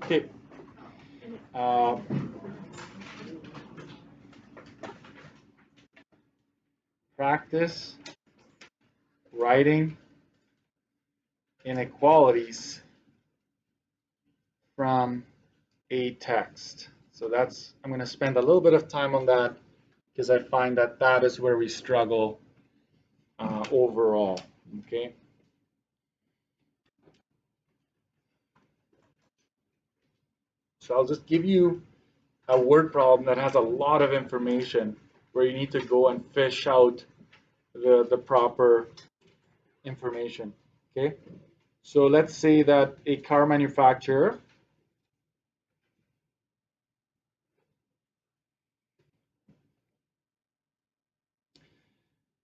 Okay. Uh, Practice writing inequalities from a text. So I'm going to spend a little bit of time on that because I find that that is where we struggle overall. Okay. So I'll just give you a word problem that has a lot of information where you need to go and fish out the proper information. Okay. So let's say that a car manufacturer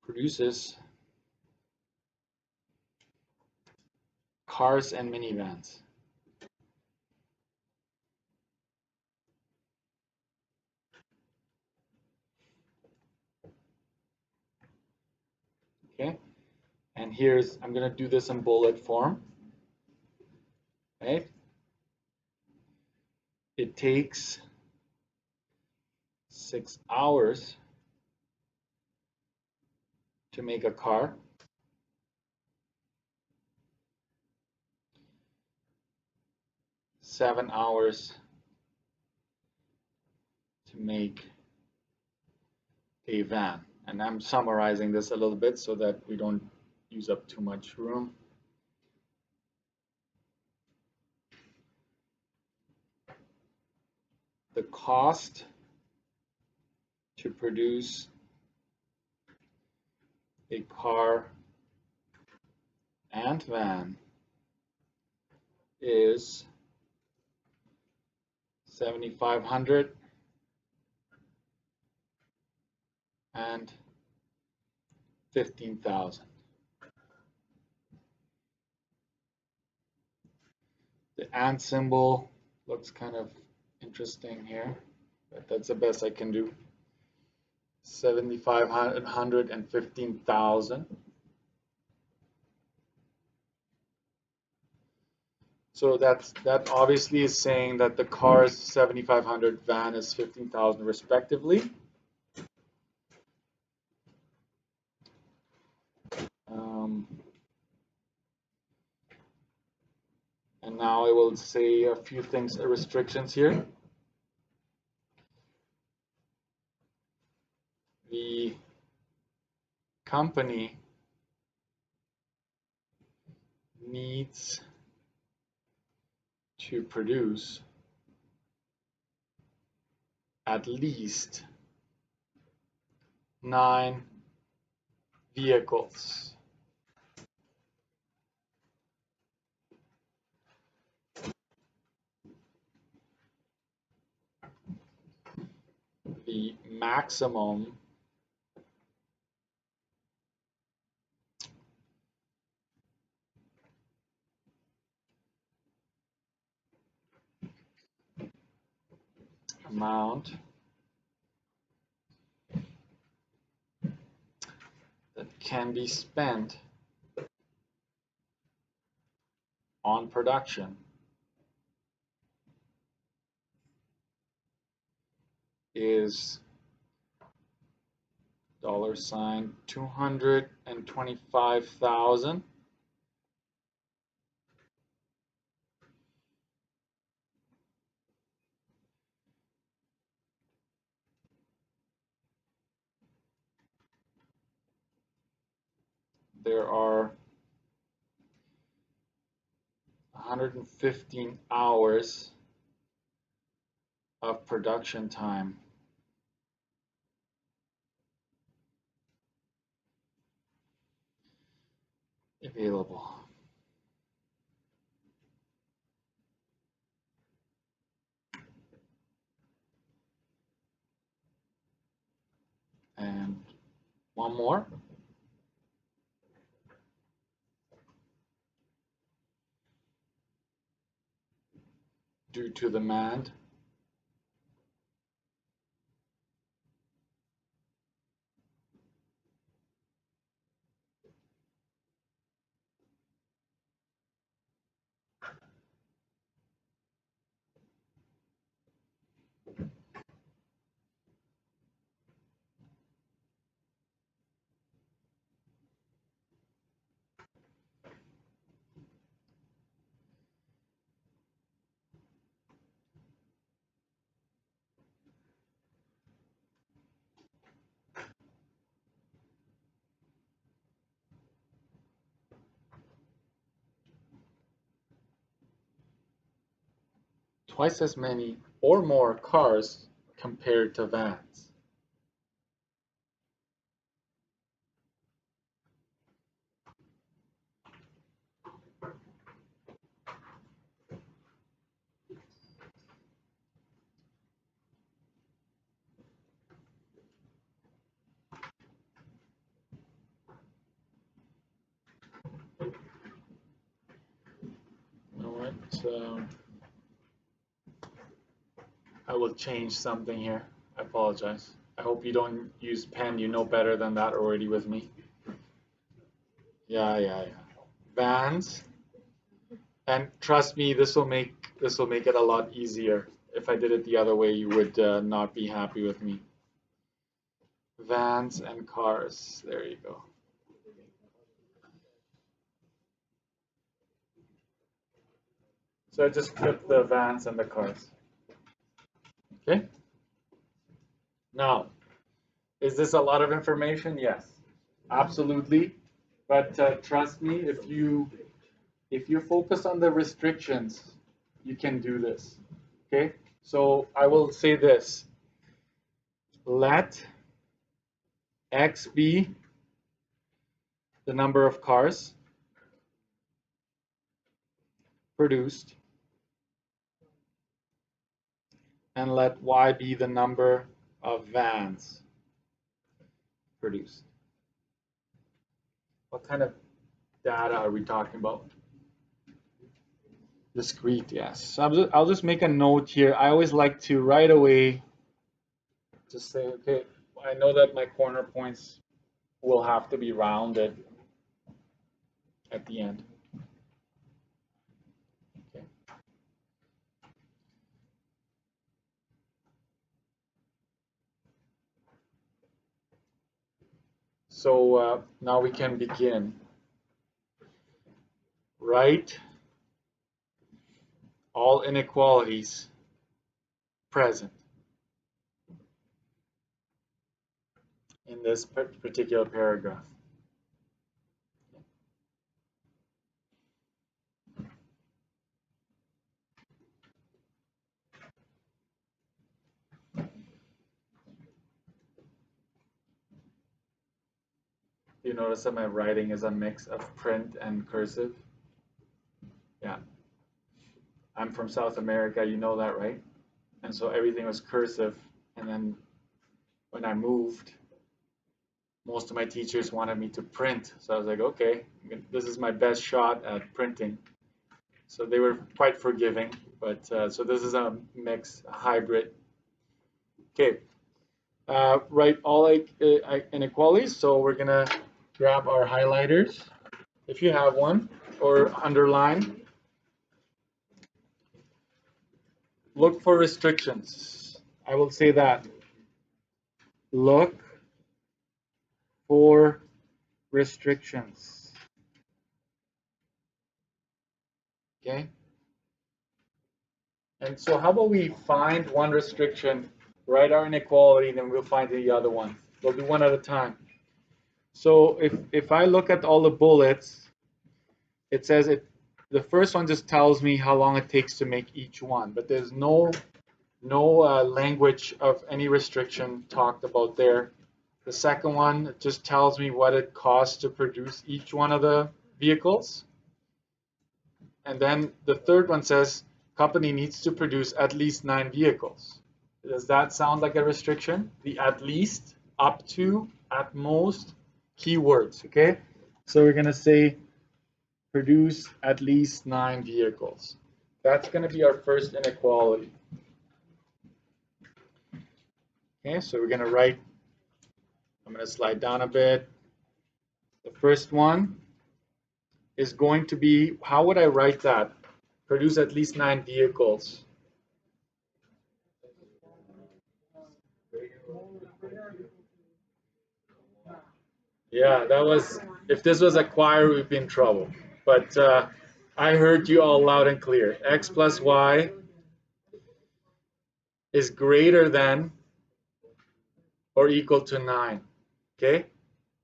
produces cars and minivans. Okay. And I'm going to do this in bullet form. Right? It takes 6 hours to make a car. 7 hours to make a van. And I'm summarizing this a little bit so that we don't use up too much room. The cost to produce a car and van is $7,500 and $15,000. The and symbol looks kind of interesting here, but that's the best I can do. 7,500 and 15,000. So that obviously is saying that the car is 7,500, van is 15,000 respectively. And now I will say a few things, restrictions here. The company needs to produce at least 9 vehicles. The maximum amount that can be spent on production is $225,000. There are 115 hours of production time available. And one more. Due to demand, twice as many or more cars compared to vans. You know what? I will change something here. I apologize. I hope you don't use pen. You know better than that already with me. Yeah. Vans, and trust me, this will make it a lot easier. If I did it the other way, you would not be happy with me. Vans and cars. There you go. So I just clipped the vans and the cars. Okay. Now, is this a lot of information? Yes, absolutely. But trust me, if you focus on the restrictions, you can do this. Okay. So I will say this: let X be the number of cars produced, and let Y be the number of vans produced. What kind of data are we talking about? Discrete, yes. So I'll just make a note here. I always like to right away just say, okay, I know that my corner points will have to be rounded at the end. Okay. So now we can begin. Write all inequalities present in this particular paragraph. You notice that my writing is a mix of print and cursive? Yeah. I'm from South America, you know that, right? And so everything was cursive. And then when I moved, most of my teachers wanted me to print. So I was like, okay, this is my best shot at printing. So they were quite forgiving. But so this is a mix, a hybrid. Okay. Write all inequalities. So we're going to grab our highlighters, if you have one, or underline. Look for restrictions. I will say that. Look for restrictions. Okay? And so how about we find one restriction, write our inequality, then we'll find the other one. We'll do one at a time. So if I look at all the bullets, it says the first one just tells me how long it takes to make each one, but there's no language of any restriction talked about there. The second one just tells me what it costs to produce each one of the vehicles. And then the third one says company needs to produce at least 9 vehicles. Does that sound like a restriction? The at least, up to, at most, keywords, okay? So we're going to say produce at least 9 vehicles. That's going to be our first inequality. Okay, so we're going to write, I'm going to slide down a bit. The first one is going to be, how would I write that? Produce at least 9 vehicles. Yeah, that was, if this was a choir, we'd be in trouble. But I heard you all loud and clear. X plus Y is greater than or equal to 9. Okay,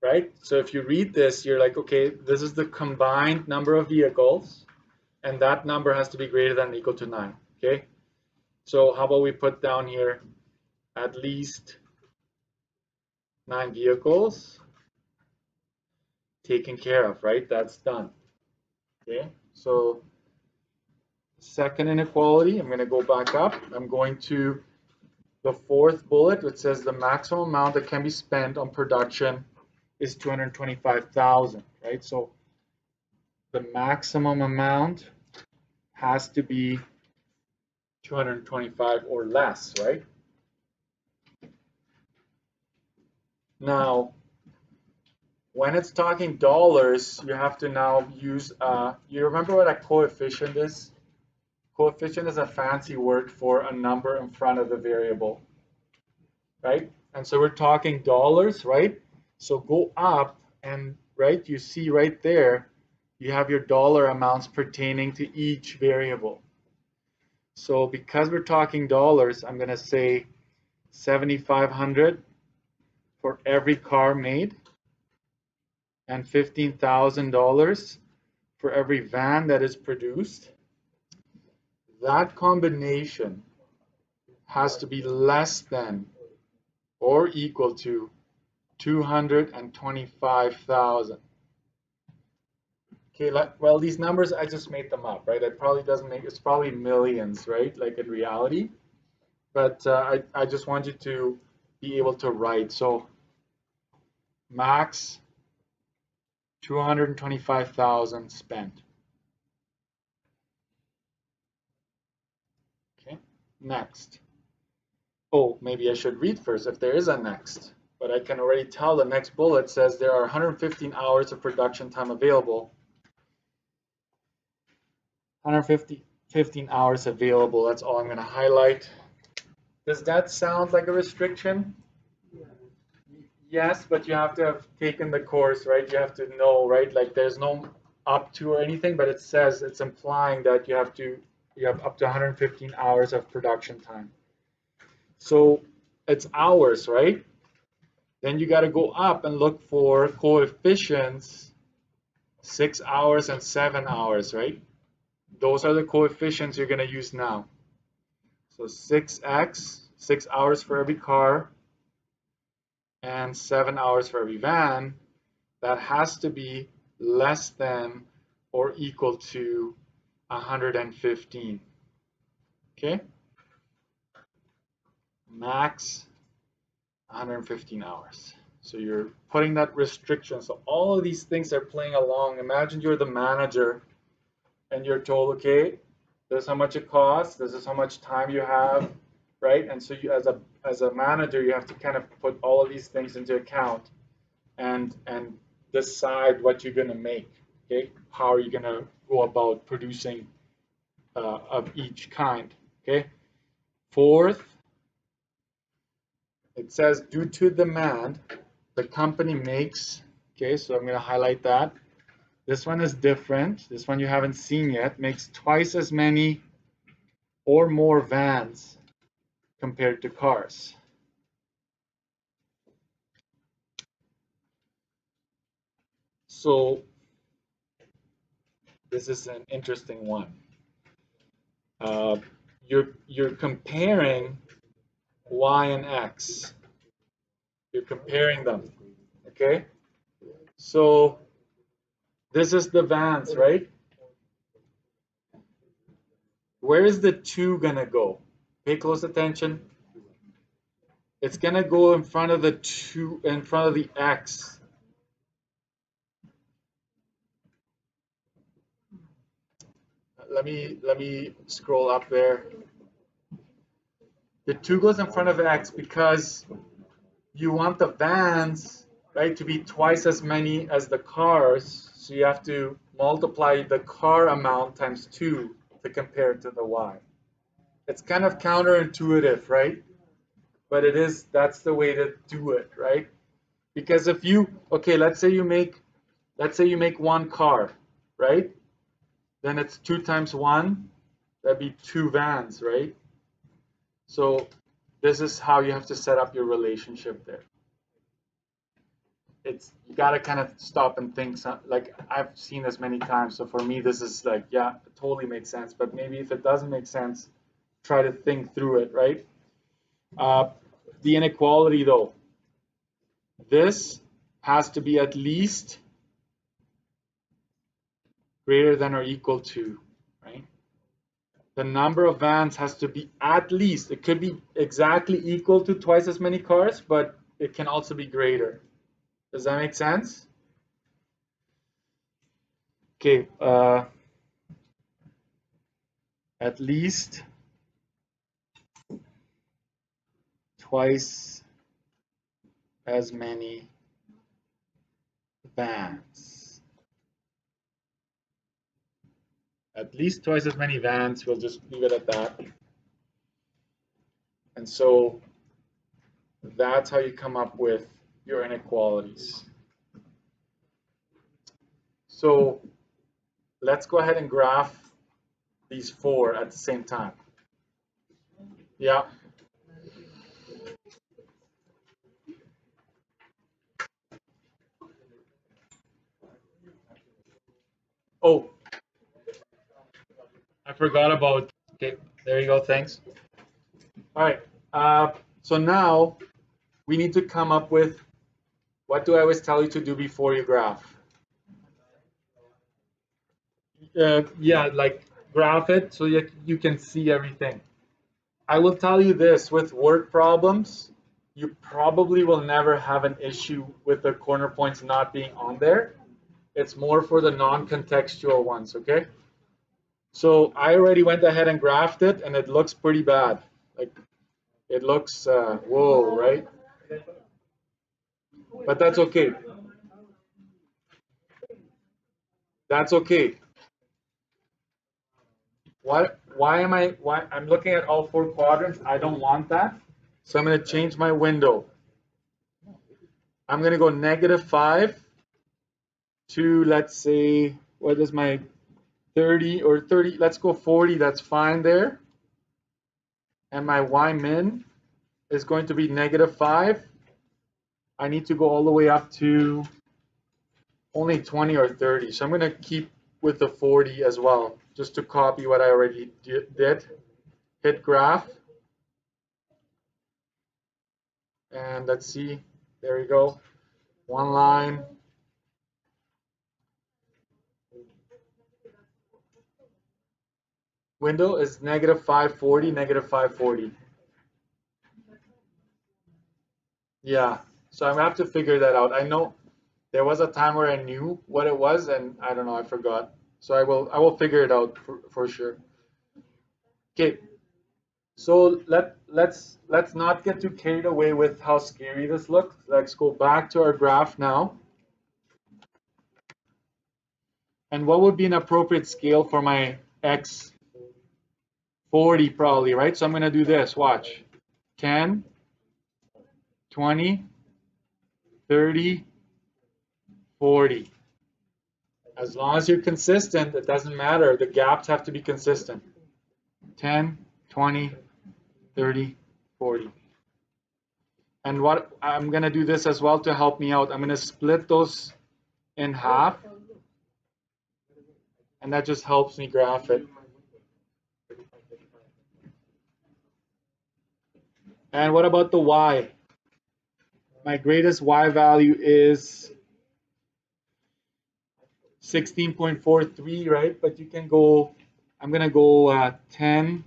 right? So if you read this, you're like, okay, this is the combined number of vehicles, and that number has to be greater than or equal to 9. Okay, So how about we put down here at least 9 vehicles taken care of, right? That's done. Okay, so second inequality, I'm going to go back up. I'm going to the fourth bullet, which says the maximum amount that can be spent on production is 225,000, right? So the maximum amount has to be 225 or less, right? Now, when it's talking dollars, you have to now use, you remember what a coefficient is? Coefficient is a fancy word for a number in front of the variable, right? And so we're talking dollars, right? So go up and, right, you see right there, you have your dollar amounts pertaining to each variable. So because we're talking dollars, I'm going to say 7,500 for every car made and $15,000 for every van that is produced. That combination has to be less than or equal to 225,000. Okay, well, these numbers, I just made them up, right? It probably doesn't make, it's probably millions, right? Like in reality. But I just want you to be able to write. So max 225,000 spent. Okay, next. Oh, maybe I should read first if there is a next. But I can already tell the next bullet says there are 115 hours of production time available. 115 hours available, that's all I'm going to highlight. Does that sound like a restriction? Yes, but you have to have taken the course, right? You have to know, right? Like there's no up to or anything, but it says it's implying that you have up to 115 hours of production time. So it's hours, right? Then you got to go up and look for coefficients, 6 hours and 7 hours, right? Those are the coefficients you're going to use now. So 6x, 6 hours for every car, and 7 hours for every van. That has to be less than or equal to 115. Okay? Max 115 hours. So you're putting that restriction. So all of these things are playing along. Imagine you're the manager and you're told, okay, this is how much it costs, this is how much time you have, right? And so you, as a manager, you have to kind of put all of these things into account and decide what you're going to make. Okay, how are you going to go about producing of each kind? Okay, fourth, it says due to demand, the company makes. Okay, so I'm going to highlight that. This one is different. This one you haven't seen yet. Makes twice as many or more vans compared to cars. So this is an interesting one. You're comparing y and x. You're comparing them. Okay. So this is the vans, right? Where is the 2 gonna go? Pay close attention. It's gonna go in front of the 2, in front of the x. Let me scroll up there. The 2 goes in front of x because you want the vans, right, to be twice as many as the cars. So you have to multiply the car amount times 2 to compare it to the y. It's kind of counterintuitive, right? But it is, that's the way to do it, right? Because if you, okay, let's say you make one car, right? Then it's 2 times 1, that'd be 2 vans, right? So this is how you have to set up your relationship there. It's, you got to kind of stop and think, like I've seen this many times. So for me, this is like, yeah, it totally makes sense. But maybe if it doesn't make sense, try to think through it, right? The inequality though, this has to be at least greater than or equal to, right? The number of vans has to be at least, it could be exactly equal to twice as many cars, but it can also be greater. Does that make sense? Okay, at least twice as many vans. At least twice as many vans, we'll just leave it at that. And so that's how you come up with your inequalities. So let's go ahead and graph these four at the same time. Yeah. Oh, I forgot about, okay, there you go, thanks. All right, so now we need to come up with, what do I always tell you to do before you graph? Yeah, like graph it so you can see everything. I will tell you this, with word problems, you probably will never have an issue with the corner points not being on there. It's more for the non-contextual ones, okay? So I already went ahead and graphed it, and it looks pretty bad. Like, it looks, whoa, right? But that's okay. That's okay. Why I'm looking at all four quadrants. I don't want that. So I'm going to change my window. I'm going to go -5 to, let's say, what is my 30 or 30? Let's go 40. That's fine there. And my Y min is going to be -5. I need to go all the way up to only 20 or 30. So I'm going to keep with the 40 as well, just to copy what I already did. Hit graph. And let's see. There we go. One line. Window is -540, -540. Yeah, so I'm gonna have to figure that out. I know there was a time where I knew what it was, and I don't know, I forgot. So I will figure it out for sure. Okay, so let's not get too carried away with how scary this looks. Let's go back to our graph now. And what would be an appropriate scale for my X? 40 probably, right? So I'm gonna do this, watch. 10, 20, 30, 40. As long as you're consistent, it doesn't matter. The gaps have to be consistent. 10, 20, 30, 40. And what I'm going to do this as well to help me out. I'm going to split those in half. And that just helps me graph it. And what about the Y? My greatest Y value is 16.43, right? But you can go, I'm going to go 10.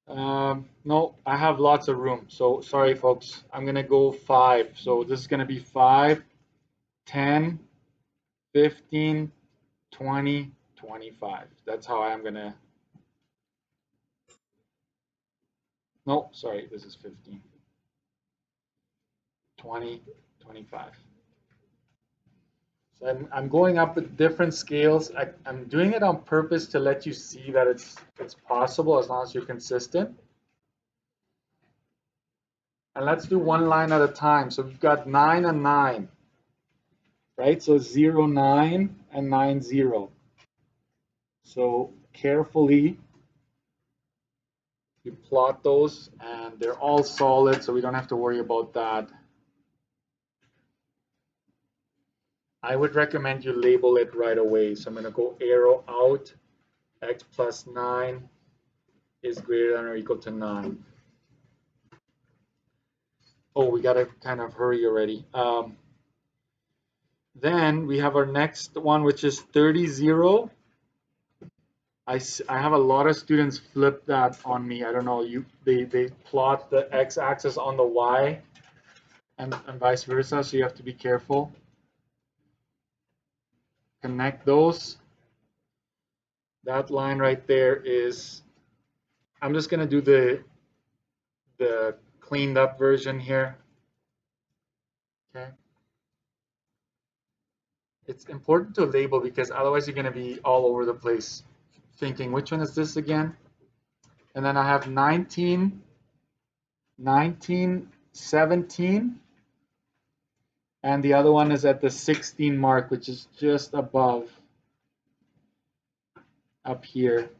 No, I have lots of room. So sorry, folks. I'm going to go 5. So this is going to be 5, 10, 15, 20, 25. That's how I'm going to. No, sorry, this is 15. 20, 25. So I'm going up with different scales. I'm doing it on purpose to let you see that it's possible as long as you're consistent. And let's do one line at a time. So we've got 9 and 9, right? So 0, 9 and 9, 0. So carefully you plot those, and they're all solid, so we don't have to worry about that. I would recommend you label it right away. So I'm going to go arrow out, x plus 9. is greater than or equal to 9. Oh, we got to kind of hurry already. Then we have our next one, which is 30, 0. I have a lot of students flip that on me. I don't know. They plot the x-axis on the y and vice versa, so you have to be careful. Connect those. That line right there is, I'm just going to do the cleaned up version here. Okay. It's important to label because otherwise you're going to be all over the place thinking, which one is this again? And then I have 19, 19, 17. And the other one is at the 16 mark, which is just above up here.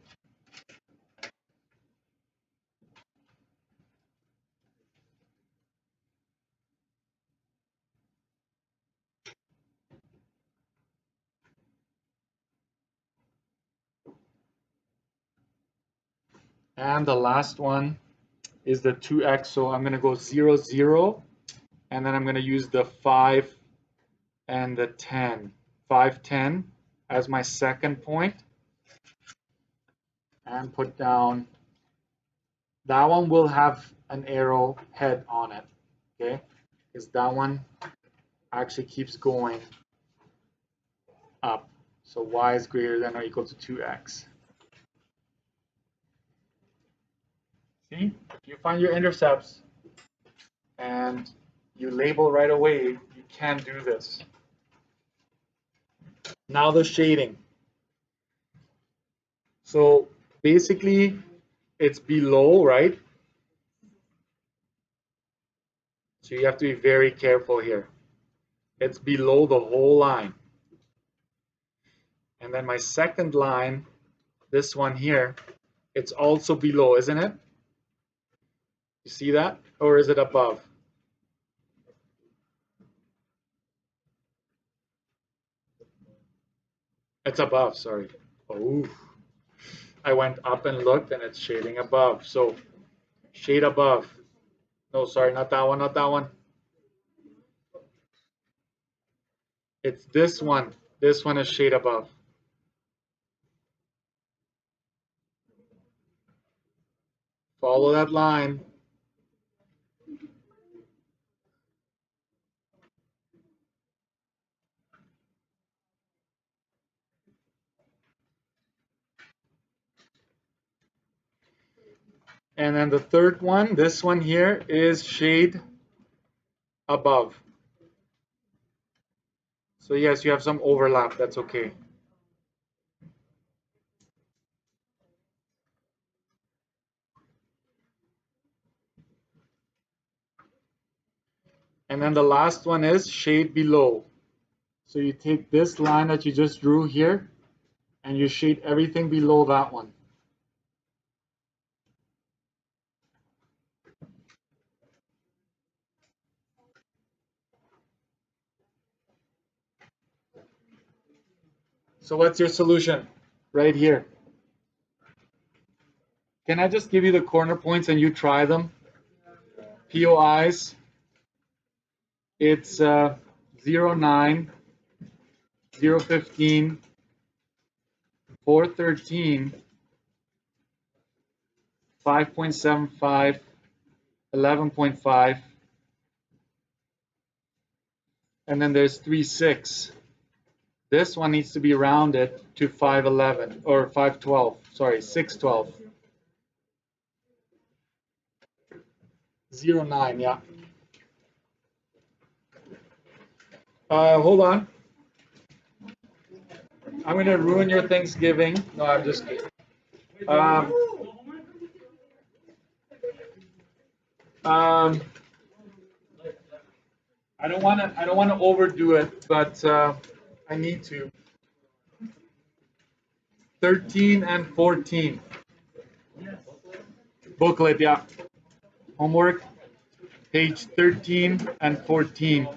And the last one is the 2x. So I'm going to go 0, 0. And then I'm going to use the 5 and the 10. 5, 10 as my second point. And put down, that one will have an arrow head on it. Okay? Because that one actually keeps going up. So y is greater than or equal to 2x. See, if you find your intercepts and you label right away, you can do this. Now the shading. So basically, it's below, right? So you have to be very careful here. It's below the whole line. And then my second line, this one here, it's also below, isn't it? You see that? Or is it above? It's above, sorry. Oh, I went up and looked and it's shading above. So shade above. No, sorry, not that one, not that one. It's this one. This one is shade above. Follow that line. And then the third one, this one here, is shade above. So yes, you have some overlap. That's okay. And then the last one is shade below. So you take this line that you just drew here, and you shade everything below that one. So what's your solution? Right here. Can I just give you the corner points and you try them? POIs, it's 0, 9, 0, 15, 4, 13, 5.75, 11.5, and then there's 3, 6. This one needs to be rounded to 511 or 512. Sorry, 612. 0, 9, yeah. Hold on. I'm going to ruin your Thanksgiving. No, I'm just kidding. I don't want to overdo it, but I need to. 13 and 14. Booklet, yeah. Homework, page 13 and 14.